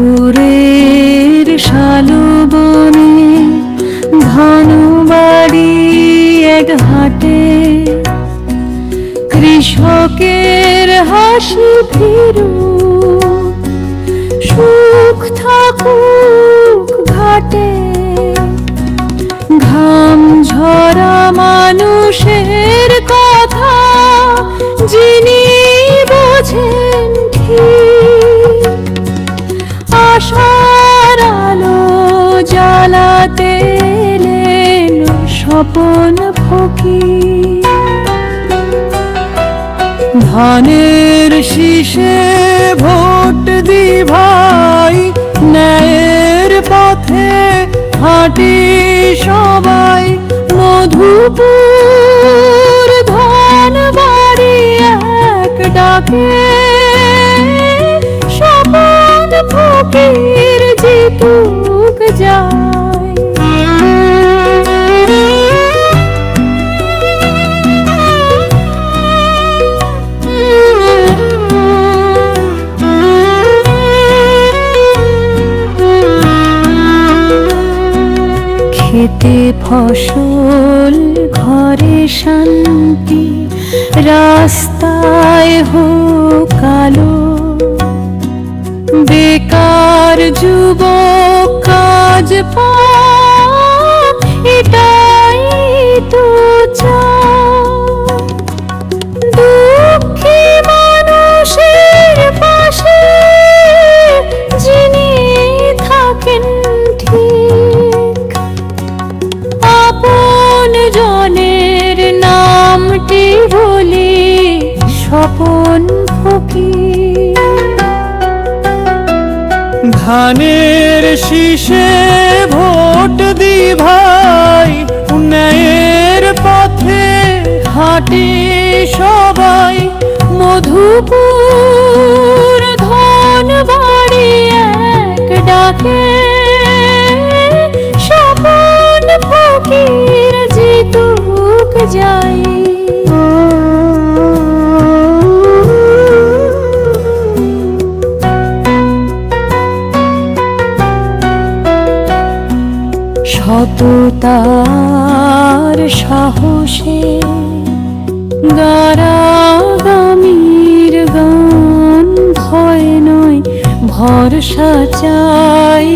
রংপুরের শালবনে ধনবাড়ি এক হাটে কৃষকের হাসি ফিরু সুখ থাকুক ঘাটে ঘাম ঝরা মানুষের কথা যিনি বোঝেন ঠিক আশার আলো জ্বালাতে এলেন স্বপন ফকির ধানের শীষে ভোট দি ভাই ন্যায়ের পথে হাঁটি সবাই মধুপুর ধনবাড়ি এক ডাকে স্বপন ফকির জিতুক যায় খেতে ফসল ঘরে শান্তি রাস্তায় হোক আলো বেকার যুবক কাজ পাক এটাই তো চাই দুঃখী মানুষের পাশে যিনি থাকেন ঠিক আপন জনের নামটি বলি স্বপন ফকির ধানের শীষে ভোট দি ভাই উন্নয়নের পথে হাঁটি সবাই মধুপুর ধনবাড়ি এক ডাকে স্বপন ফকির জিতুক যাই সততার সাহসে গারাগামীর গান ভয় নয় ভরসা চাই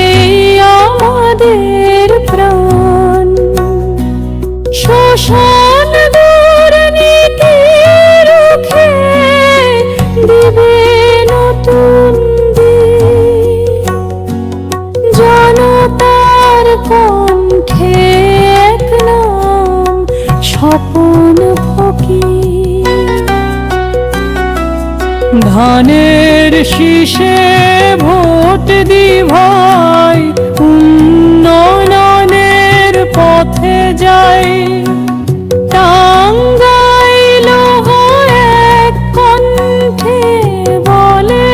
এই আমাদের প্রাণ শোষণ দুর্নীতি রুখে দিবে নতুন দিন জনতার কণ্ঠে এক নাম স্বপন ফকির ধানের শীষে ভোট দি ভাই উন্নয়নের পথে যাই টাঙ্গাইল এক কণ্ঠে বলে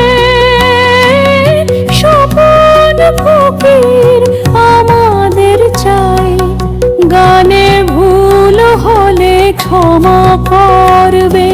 স্বপন ফকির আমাদের চাই গানে ভুল হলে ক্ষমা করবে